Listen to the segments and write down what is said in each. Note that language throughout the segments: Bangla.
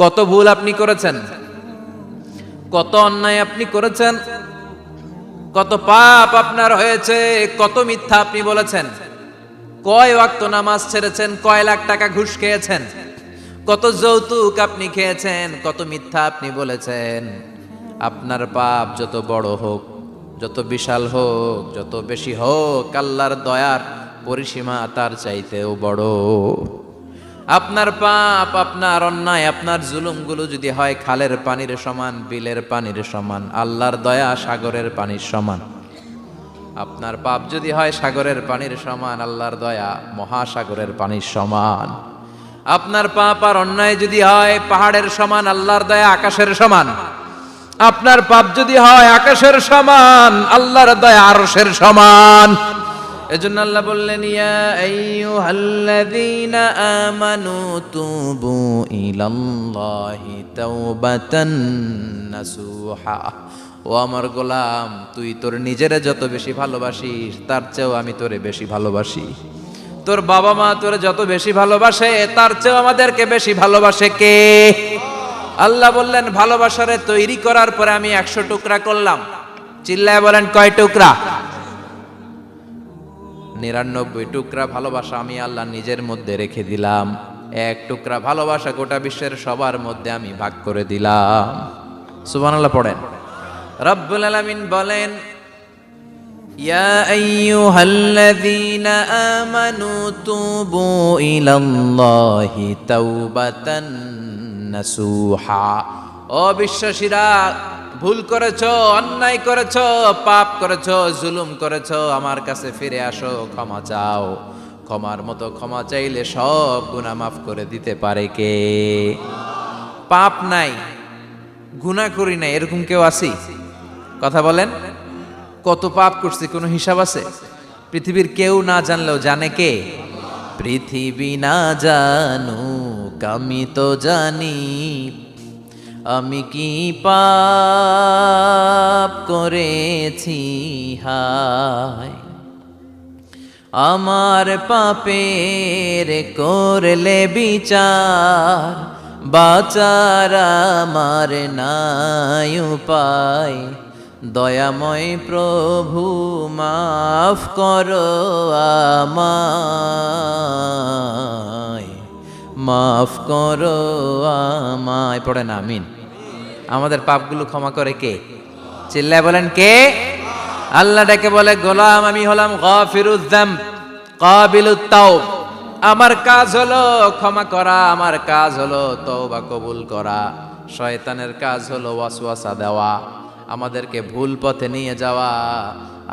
কত ভুল আপনি করেছেন, কত অন্যায় আপনি করেছেন, কত পাপ আপনার হয়েছে, কত মিথ্যা আপনি বলেছেন, কয় ওয়াক্ত নামাজ ছেড়েছেন, কয় লাখ টাকা ঘুষ খেয়েছেন, কত যৌতুক আপনি খেয়েছেন, কত মিথ্যা আপনি বলেছেন। আপনার পাপ যত বড় হোক, যত বিশাল হোক, যত বেশি হোক, আল্লাহর দয়ার পরিসীমা তার চাইতেও বড়। আপনার পাপ, আপনার অন্যায়, আপনার জুলুমগুলো যদি হয় খালের পানির সমান, বিলের পানির সমান, আল্লাহর দয়া সাগরের পানির সমান। আপনার পাপ যদি হয় সাগরের পানির সমান, আল্লাহর দয়া মহাসাগরের পানির সমান। আপনার পাপ আর অন্যায় যদি হয় পাহাড়ের সমান, আল্লাহর দয়া আকাশের সমান। আপনার পাপ যদি হয় আকাশের সমান, আল্লাহর দয়া আরশের সমান। এজন্য আল্লাহ বললেন, ইয়া আইয়ুহাল্লাযীনা আমানু তুবু ইলাল্লাহি তাওবাতান নাসুহা। ও আমার গোলাম, তুই তোর নিজেরে যত বেশি ভালোবাসিস তার চেয়েও আমি তোরে বেশি ভালোবাসি। তোর বাবা মা তোরে যত বেশি ভালোবাসে তার চেয়েও আমাদেরকে বেশি ভালোবাসে কে? আল্লাহ বললেন, ভালোবাসারে তৈরি করার পরে আমি 100 টুকরা করলাম। চিল্লায় বলেন, কয় টুকরা? 99 টুকরা ভালোবাসা আমি আল্লাহ নিজের মধ্যে রেখে দিলাম। 1 টুকরা ভালোবাসা গোটা বিশ্বের সবার মধ্যে আমি ভাগ করে দিলাম। সুবহানাল্লাহ পড়েন। রব্বুল আলামিন বলেন, ইয়া আইয়ুহাল্লাযীনা আমানু তুবু ইলাল্লাহি তাওবাতান নাসুহা। ও বিশ্বাসীরা, ভুল করেছো, অন্যায় করেছো, পাপ করেছো, জুলুম করেছো, আমার কাছে ফিরে আসো, ক্ষমা চাও। ক্ষমার মতো ক্ষমা চাইলে সব গুনাহ মাফ করে দিতে পারে কে? পাপ নাই, গুনাহ করি নাই, এরকম কেউ আছি? কথা বলেন। কত পাপ করছি কোনো হিসাব আছে? পৃথিবীর কেউ না জানলেও জানে কে? পৃথিবী না জানুক আমি তো জানি, আমি কি পাপ করেছি হায়। আমার পাপের করলে বিচার, বাঁচার আমার নাই উপায়। দয়াময় প্রভু মাফ করো আমায়, মাফ করো আমায়। পড়েন আমিন। আমাদের পাপগুলো ক্ষমা করে কে? চিল্লায় বলেন, কে? আল্লাহ ডেকে বলে, গোলাম আমি হলাম গাফিরুয যামব কাবিলুত তাওব। আমার কাজ হলো ক্ষমা করা, আমার কাজ হলো তওবা কবুল করা। শয়তানের কাজ হলো ওয়াসওয়াসা দেওয়া, আমাদেরকে ভুল পথে নিয়ে যাওয়া।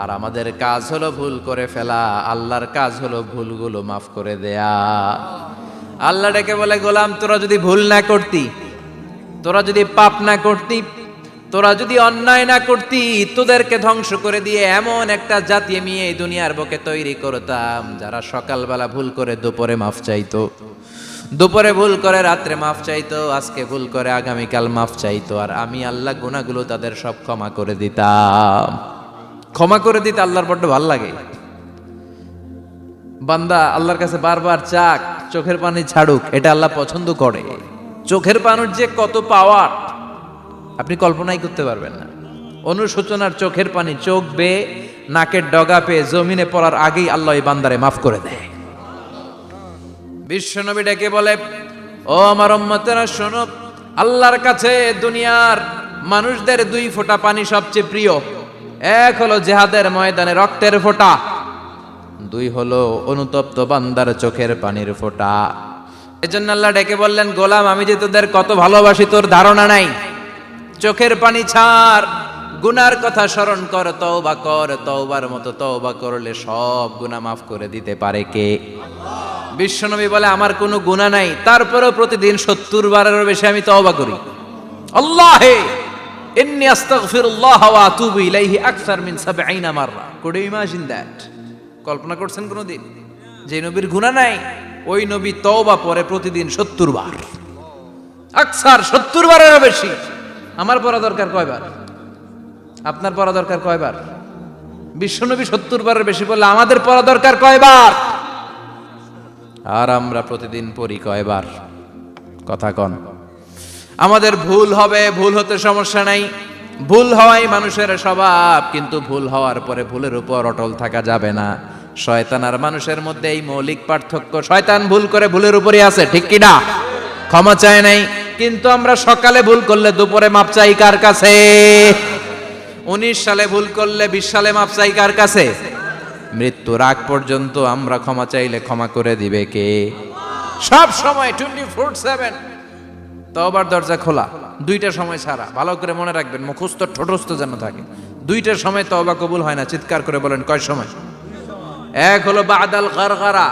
আর আমাদের কাজ হলো ভুল করে ফেলা, আল্লাহর কাজ হলো ভুলগুলো মাফ করে দেয়া। আল্লাহ ডেকে বলে, গোলাম তোরা যদি ভুল না করতি, তোরা যদি পাপ না করতি, তোরা যদি অন্যায় না করতি, তোদেরকে ধ্বংস করে দিয়ে এমন একটা জাতি আমি এই দুনিয়ার বুকে তৈরি করতাম যারা সকালবেলা ভুল করে দুপুরে মাফ চাইতো, দুপুরে ভুল করে রাত্রে মাফ চাইতো, আজকে ভুল করে আগামীকাল মাফ চাইতো। আর আমি আল্লাহ গুনাহগুলো তাদের সব ক্ষমা করে দিতাম। ক্ষমা করে দিতে আল্লাহর বড্ড ভালো লাগে। বান্দা আল্লাহর কাছে বারবার চাক, চোখের পানি ছাড়ুক, এটা আল্লাহ পছন্দ করে। চোখের পানির যে কত পাওয়ার আপনি কল্পনাই করতে পারবেন না। অনুশোচনার চোখের পানি চোখ বেয়ে নাকের ডগা পেয়ে জমিনে পড়ার আগেই আল্লাহ এই বান্দারে মাফ করে দেয়। বিশ্বনবী ডেকে বলে, ও আমার উম্মতেরা শোনো, আল্লাহর কাছে দুনিয়ার মানুষদের 2 ফোঁটা পানি সবচেয়ে প্রিয়। এক হলো জিহাদের ময়দানে রক্তের ফোঁটা, 2 হলো অনুতপ্ত বান্দার চোখের পানির ফোঁটা। এজন্য আল্লাহ ডেকে বললেন, গোলাম আমি যে তোদের কত ভালোবাসি তোর ধারণা নাই। চোখের পানি ছাড়, গুনার কথা স্মরণ কর, তওবা কর। তওবার মতো তওবা করলে সব গুনাহ মাফ করে দিতে পারে কে? বিশ্বনবী বলে, আমার কোনো গুনাহ নাই, তারপরেও প্রতিদিন 70 বারেরও বেশি আমি তওবা করি। আল্লাহে ইন্নী আস্তাগফিরুল্লাহ ওয়া আতুবু ইলাইহি আকসার মিন 70 মাররা। Could you imagine that? কল্পনা করছেন কোনদিন যে নবীর গুনাহ নাই, ওই নবী তওবা পড়ে প্রতিদিন 70 বার, আকসার 70 বারেরও বেশি। আমার পড়া দরকার কয়বার? আপনার পড়া দরকার কয়বার? বিশ্বনবী 70 বারের বেশি বললে আমাদের পড়া দরকার কয়বার? আর আমরা প্রতিদিন পড়ি কয়বার? কথা কন। আমাদের ভুল হবে, ভুল হতে সমস্যা নাই, ভুল হওয়াই মানুষের স্বভাব, কিন্তু ভুল হওয়ার পরে ভুলের উপর অটল থাকা যাবে না। শয়তান আর মানুষের মধ্যে এই মৌলিক পার্থক্য। শয়তান ভুল করে ভুলের উপরই আছে, ঠিক কি না? ক্ষমা চায় নাই, কিন্তু আমরা সকালে ভুল করলে দুপুরে মাপ চাই কার কাছে? 19 সালে ভুল করলে 20 সালে মাপ চাই কার কাছে? মৃত্যুর আগ পর্যন্ত আমরা ক্ষমা চাইলে ক্ষমা করে দিবে কে? সব সময় 24/7 তওবার দরজা খোলা, দুইটা সময় ছাড়া। ভালো করে মনে রাখবেন, মুখস্থ ঠোঁটস্থ যেন থাকে। দুইটার সময় তওবা কবুল হয় না। চিৎকার করে বলেন কয় সময়? এক হলো বাদাল গারগারা,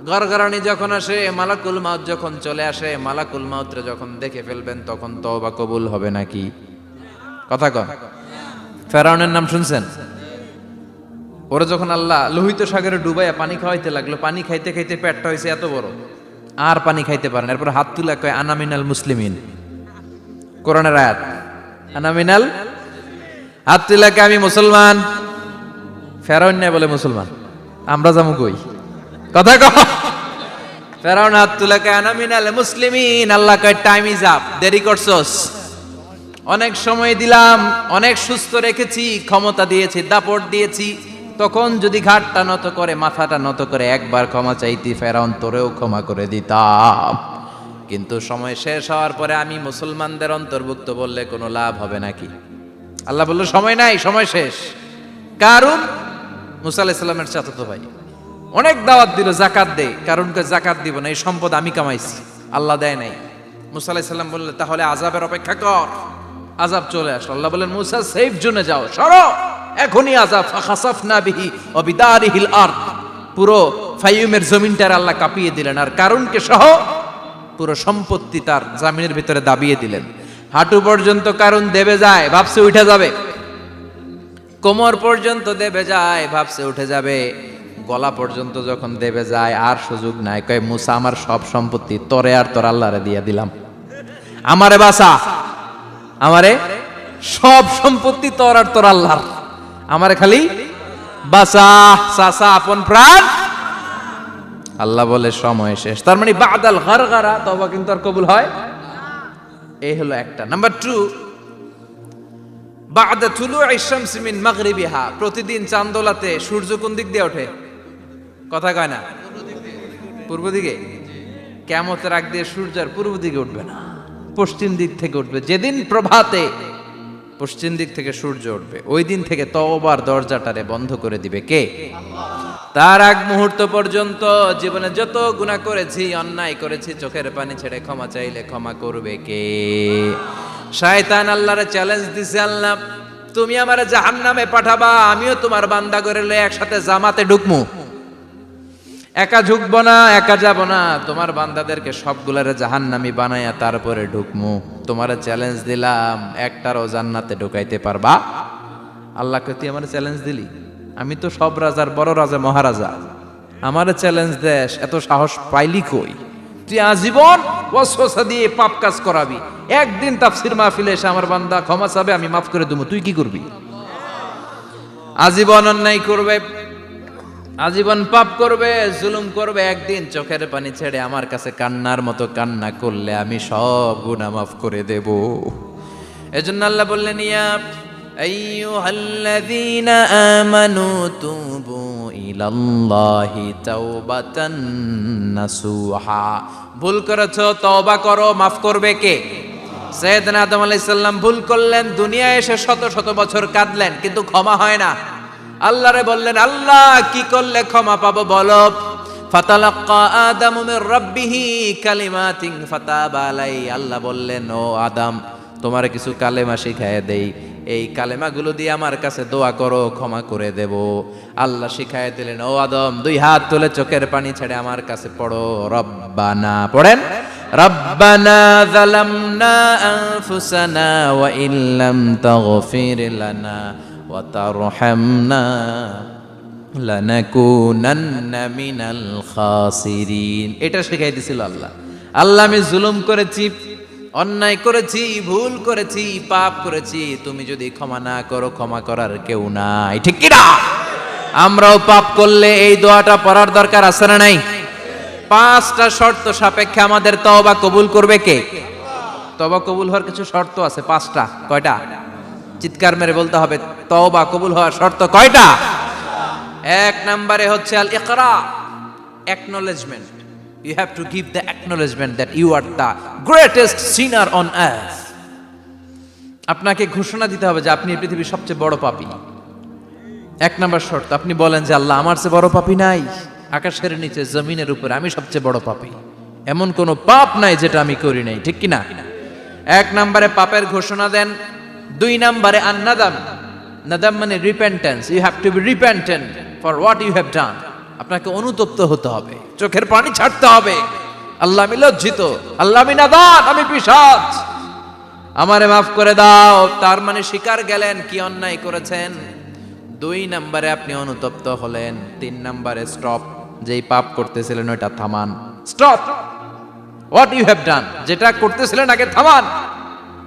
গারগারানি যখন আসে, মালাকুল মাউত যখন চলে আসে, মালাকুল মাউতরে যখন দেখে ফেলবেন তখন তওবা কবুল হবে নাকি? কথা কন। ফেরাউনের নাম শুনছেন? ওরা যখন আল্লাহ লোহিত সাগরে ডুবাইয়া পানি খাওয়াইতে লাগলো, পানি খাইতে খাইতে পেটটা হয়েছে এত বড়, আর পানি খাইতে পারেন। এরপর হাত তুলে কয় আনা মিনাল মুসলিমিন। কোরআনের আয়াত, আনা মিনাল, হাত তুলে কয় আমি মুসলমান। ফেরাউন না বলে মুসলমান, আমরা যাবো কই? কথা কহ। ফেরাউন হাত তুলে কয় আনা মিনাল মুসলিমিন। আল্লাহ কয় টাইম ইজ আপ, দেরি করছস, অনেক সময় দিলাম, অনেক সুস্থ রেখেছি, ক্ষমতা দিয়েছি, দাপট দিয়েছি, তখন যদি ঘাটটা নত করে, মাথাটা নত করে একবার ক্ষমা চাইতি, ফেরাউন তোরেও ক্ষমা করে দিতাম। কিন্তু সময় শেষ হওয়ার পরে আমি মুসলমানদের অন্তর্ভুক্ত বললে কোনো লাভ হবে নাকি? আল্লাহ বলল সময় নাই, সময় শেষ। কারণ মুসা আলাইহিস সালামের চাচাতো ভাই অনেক দাওয়াত দিল, জাকাত দে। কারণকে জাকাত দিব না, এই সম্পদ আমি কামাইছি, আল্লাহ দেয় নাই। মুসা আলাইহিস সালাম বললেন তাহলে আযাবের অপেক্ষা কর। আযাব চলে আসলো। আল্লাহ বলেন মুসা সেফ জোনে যাও, সরো, এখনই আযাব। ফাখাসাফনা বিহি ওয়া বিদারিহিল আরদ, পুরো ফাইয়ুমের জমিনটার আল্লাহ কাঁপিয়ে দিলেন, আর কারণকে সহ পুরো সম্পত্তি তার জামিনের ভিতরে দাবিয়ে দিলেন। হাঁটু পর্যন্ত কারণ দেবে যায়, ভাবছে উঠে যাবে। কোমর পর্যন্ত দেবে যায়, ভাবছে উঠে যাবে। গলা পর্যন্ত যখন দেবে যায় আর সুযোগ নাই। কয় মুসা আমার সব সম্পত্তি তোরে আর তোর আল্লাহরে দিয়ে দিলাম, আমারে বাঁচা, আমারে সব সম্পত্তি তোর আর তোর আল্লাহর, আমারে খালি বাঁচা, চাচা আপন প্রাণ। আল্লাহ বলে সময় শেষ। তার মানে বাদাল গারগারা তওবা কিন্তু আর কবুল হয়? এই হলো একটা। নাম্বার 2, বাদা তুলুই শামসি মিন মাগরিবিহা, প্রতিদিন চাঁদোলাতে সূর্য কোন দিক দিয়ে ওঠে? কথা কয় না? পূর্ব দিকে। কিয়ামতের আগ দিয়ে সূর্য আর পূর্ব দিকে উঠবে না, পশ্চিম দিক থেকে উঠবে। যেদিন প্রভাতে পশ্চিম দিক থেকে সূর্য উঠবে, ওই দিন থেকে তওবার দরজাটারে বন্ধ করে দিবে কে? তার আগ মুহূর্ত পর্যন্ত জীবনে যত গুনাহ করেছি, অন্যায় করেছি, চোখের পানি ছেড়ে ক্ষমা চাইলে ক্ষমা করবে কে? শয়তান আল্লাহরে চ্যালেঞ্জ দিছে, আল্লাহ তুমি আমারে জাহান্নামে পাঠাবা, আমিও তোমার বান্দা করে লয়ে একসাথে জামাতে ঢুকমু, একা ঢুকবো না, একা যাব না, তোমার বান্দাদেরকে সবগুলারে জাহান্নামী বানায়া তারপরে ঢুকমু। তোমারে চ্যালেঞ্জ দিলাম, একটারও জান্নাতে ঢুকাইতে পারবা? আল্লাহকে তুই আমার চ্যালেঞ্জ দিলি? আমি তো সব রাজার বড় রাজা, মহারাজা, আমারে চ্যালেঞ্জ দেশ, এত সাহস পাইলি কই? তুই আজীবন ওয়াসওয়াসা দিয়ে পাপ কাজ করাবি, একদিন তাফসীর মাহফিলে এসে আমার বান্দা ক্ষমা চাবে, আমি মাফ করে দেবো, তুই কি করবি? আজীবন অন্যায় করবে, আজীবন পাপ করবে, জুলুম করবে, একদিন চোখের পানি ছেড়ে আমার কাছে কান্নার মতো কান্না করলে আমি সব গুনাহ মাফ করে দেব। এজন্য আল্লাহ বললেন ইয়া আইয়ুহাল্লাযীনা আমানু তুবু ইলাল্লাহি তাওবাতান নাসুহা। ভুল করেছো, তওবা করো, মাফ করবে কে? সাইয়েদনা আদম আলাইহিস সালাম ভুল করলেন, দুনিয়ায় এসে শত শত বছর কাঁদলেন, কিন্তু ক্ষমা হয় না। আল্লাহরে বললেন আল্লাহ কি করলে ক্ষমা পাবো বলো? ফাতালাক্কা আদামু মির রাব্বিহি কালিমাতিন ফাতাবা আলাই। আল্লাহ বললেন ও আদম তোমারে কিছু কালেমা শিখায় দেই, এই কালেমাগুলো দিয়ে আমার কাছে দোয়া করো, ক্ষমা করে দেব। আল্লাহ শিখায় দিলেন ও আদম 2 হাত তুলে চোখের পানি ছেড়ে আমার কাছে পড়ো রব্বানা, পড়েন রব্বানা যালামনা আনফুসানা ওয়া ইল্লাম তাগফির লানা ওয়া তারহামনা লানাকুনান্না মিনাল খাসিরিন। এটা শিখাই দিছিল আল্লাহ। আল্লাহ আমি জুলুম করেছি, অন্যায় করেছি, ভুল করেছি, পাপ করেছি, তুমি যদি ক্ষমা না করো ক্ষমা করার কেউ নাই, ঠিক কি না? আমরাও পাপ করলে এই দোয়াটা পড়ার দরকার আছে না নাই? 5টা শর্ত সাপেক্ষে আমাদের তওবা কবুল করবে কে? তওবা কবুল হওয়ার কিছু শর্ত আছে 5টা। কয়টা? চিৎকার মেরে বলতে হবে, তওবা কবুল হওয়ার শর্ত কয়টা? 1 নম্বরে হচ্ছে আল ইকরা, acknowledgement. You have to give the acknowledgement that you are the greatest sinner on earth. আপনাকে ঘোষণা দিতে হবে যে আপনি এই পৃথিবীর সবচেয়ে বড় পাপী। 1 নম্বর শর্ত, আপনি বলেন যে আল্লাহ, আমার চেয়ে বড় পাপী নাই, আকাশের নিচে জমিনের উপরে আমি সবচেয়ে বড় পাপী, এমন কোন পাপ নাই যেটা আমি করি নাই, ঠিক কিনা? 1 নম্বরে পাপের ঘোষণা দেন। 2 নম্বরে আন-নাদাম, নাদাম মানে repentance. You have to be repentant for what you have done. আপনাকে অনুতপ্ত হতে হবে, চোখের পানি ছাড়তে হবে। আল্লাহ, আমি লজ্জিত, আল্লাহ আমি নাদান, আমি পিশাচ, আমারে মাফ করে দাও। তার মানে স্বীকার গেলেন কি অন্যায় করেছেন। 2 নম্বরে আপনি অনুতপ্ত হলেন। 3 নম্বরে স্টপ, যেই পাপ করতেছিলেন ওইটা থামান। Stop what you have done, যেটা করতেছিলেন আগে থামান।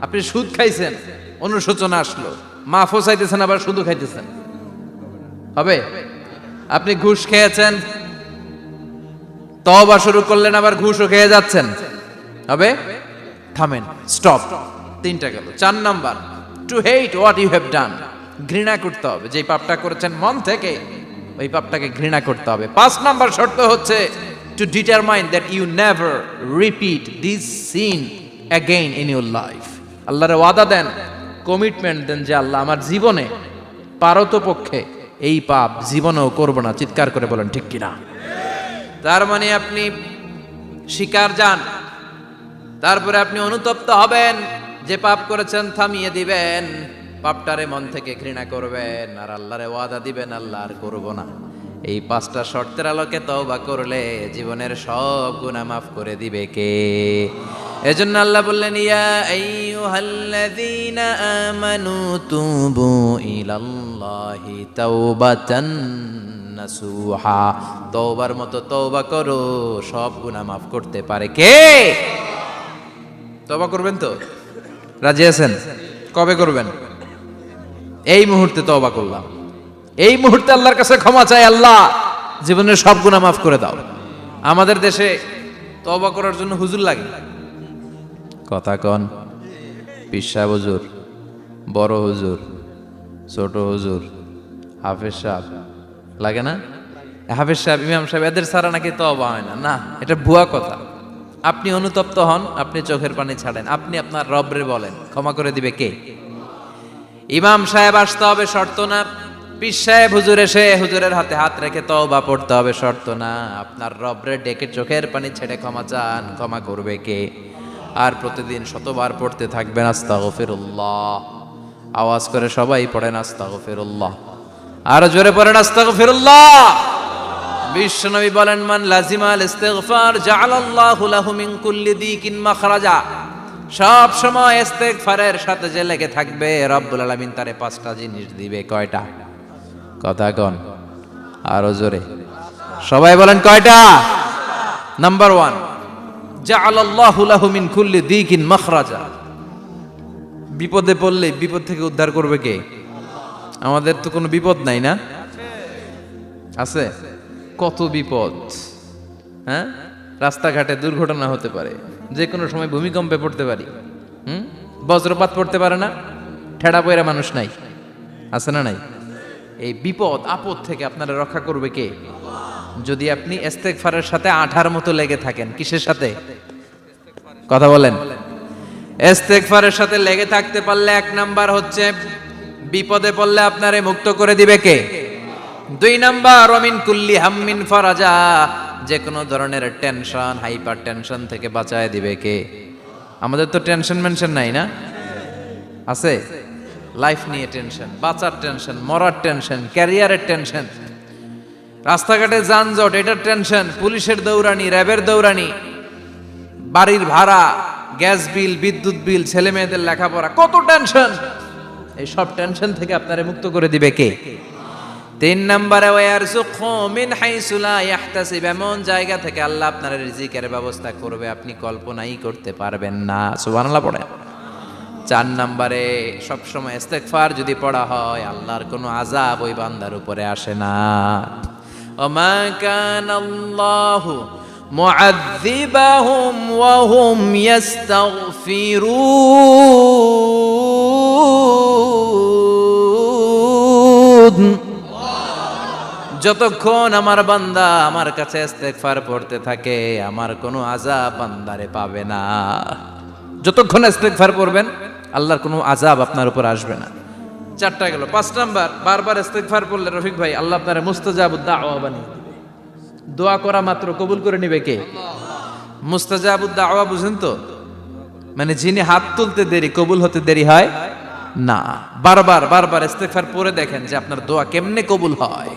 আপনি সুদ খাইছেন, অনুশোচনা আসলো, মাফও চাইতেছেন, আবার সুদও খাইতেছেন, হবে? আপনি ঘুষ খেয়েছেন, তওবা শুরু করলেন, আবার ঘুষও খেয়ে যাচ্ছেন, হবে? থামেন, স্টপ। 3টা গেল। 4 number, to hate what you have done, ঘৃণা করতে হবে। যেই পাপটা করেছেন মন থেকে, ওই পাপটাকে ঘৃণা করতে হবে। 5 নাম্বার শর্ত হচ্ছে to determine that you never repeat this sin again in your life. আল্লাহরে ওয়াদা দেন, কমিটমেন্ট দেন যে আল্লাহ, আমার জীবনে পারতপক্ষে এই পাপ জীবনেও করব না। চিৎকার করে বলেন ঠিক কিনা? তার মানে আপনি স্বীকার যান, তারপরে আপনি অনুতপ্ত হবেন, যে পাপ করেছেন থামিয়ে দিবেন, পাপটারে মন থেকে ঘৃণা করবেন, আর আল্লাহরে ওয়াদা দিবেন, আল্লাহ আর করব না। এই 5টা শর্তের আলোকে তওবা করলে জীবনের সব গুনাহ মাফ করে দিবে কে? এজন্য আল্লাহ বললেন, ইয়া আইয়ুহাল্লাযীনা আমানু তুবু ইলাল্লাহি তাওবাতান নাসুহা। তওবার মতো তওবা করো, সব গুনাহ মাফ করতে পারে কে? তওবা করবেন তো? রাজি আছেন? কবে করবেন? এই মুহূর্তে তওবা করলাম, এই মুহূর্তে আল্লাহর কাছে ক্ষমা চাই, আল্লাহ জীবনের সব গুনাহ মাফ করে দাও। আমাদের দেশে তওবা করার জন্য হুজুর লাগে, কথা কন, পীর সাহেব হুজুর, বড় হুজুর, ছোট হুজুর, হাফেজ সাহেব লাগে না? হাফেজ সাহেব, ইমাম সাহেব, এদের ছাড়া নাকি তওবা হয় না। না, এটা ভুয়া কথা। আপনি অনুতপ্ত হন, আপনি চোখের পানি ছাড়েন, আপনি আপনার রবরে বলেন, ক্ষমা করে দিবে কে? ইমাম সাহেব আসতে হবে, শর্ত না। পীর সাহেব হুজুর এসে হুজুরের হাতে হাত রেখে তওবা পড়তে হবে, শর্ত না। আপনার রবরে ডেকে চোখের পানি ছেড়ে ক্ষমা চান, ক্ষমা করবে কে? আর প্রতিদিন শতবার পড়তে থাকবেন আস্তাগফিরুল্লাহ। আওয়াজ করে সবাই পড়েন আস্তাগফিরুল্লাহ, আর জোরে পড়েন আস্তাগফিরুল্লাহ। বিশ্বনবী বলেন, মান লাজিমাল ইস্তিগফার জাআলাল্লাহু লাহু মিন কুল্লি দিকিন মাখরাজা। সব সময় ইস্তিগফারের সাথে যে লেগে থাকবে, রব্বুল আলামিন তারে 5টা জিনিস দিবে। কয়টা? কথা কন, আরো জোরে সবাই বলেন, কয়টা? নাম্বার 1, জাআলাল্লাহু লাহু মিন কুল্লি দিকিন মাখরাজা। বিপদে পড়লে বিপদ থেকে উদ্ধার করবে কে? আমাদের তো কোনো বিপদ নাই না? আছে? কত বিপদ, হ্যাঁ? রাস্তাঘাটে দুর্ঘটনা হতে পারে, যে কোনো সময় ভূমিকম্পে পড়তে পারি, বজ্রপাত পড়তে পারে না, ঠেড়া পয়রা মানুষ নাই, আছে না নাই? এই বিপদ আপদ থেকে আপনারা রক্ষা করবে কে? যদি আপনি ইস্তেগফারের সাথে আঠার মতো লেগে থাকেন। কিসের সাথে? কথা বলেন। ইস্তেগফারের সাথে লেগে থাকতে পারলে 1 নাম্বার হচ্ছে বিপদে পড়লে আপনারে মুক্ত করে দিবে কে? 2 নাম্বার, ওমিন কুল্লি হাম্মিন ফারাজা, যে কোনো ধরনের টেনশন, হাইপার টেনশন থেকে বাঁচায় দিবে কে? আমাদের তো টেনশন মেনশন নাই না? আছে? লাইফ নিয়ে টেনশন, বাঁচার টেনশন, মরার টেনশন, ক্যারিয়ারের টেনশন, রাস্তাঘাটে যানজট, এটার টেনশন, পুলিশের দৌড়ানি, র্যাবের দৌড়ানি, বাড়ির ভাড়া, গ্যাস বিল, বিদ্যুৎ বিল, ছেলে মেয়েদের লেখাপড়া, কত টেনশন। এই সব টেনশন থেকে আপনারে মুক্ত করে দিবে কে? 3 নম্বরে, ওয়ারযুকহু মিন হাইসু লা ইয়াহতাসিব, এমন জায়গা থেকে আল্লাহ আপনার রিজিকের ব্যবস্থা করবে আপনি কল্পনাই করতে পারবেন না। সুবহানাল্লাহ পড়েন। 4 নম্বরে, সবসময় ইস্তেগফার যদি পড়া হয়, আল্লাহর কোনো আযাব ওই বান্দার উপরে আসে না। ওমা কানাল্লাহু মুআযযিবাহুম ওয়া হুম ইস্তাগফিরুন। যতক্ষণ আমার বান্দা আমার কাছে ইস্তেগফার পড়তে থাকে আমার কোনো আযাব বান্দারে পাবে না। যতক্ষণ ইস্তেগফার পড়বেন আল্লাহর কোনো আযাব আপনার উপর আসবে না। চারটা গেল। 5 নাম্বার, বারবার ইস্তেগফার পড়লে রফিক ভাই আল্লাহ আপনার মুস্তাজাবুদ দাওয়া বানিয়ে দিবে। দোয়া করা মাত্র কবুল করে নেবে কে? মুস্তাজাবুদ দাওয়া বুঝেন তো? মানে যিনি হাত তুলতে দেরি কবুল হতে দেরি হয় না। বারবার বারবার ইস্তেগফার পড়ে দেখেন যে আপনার দোয়া কেমনে কবুল হয়।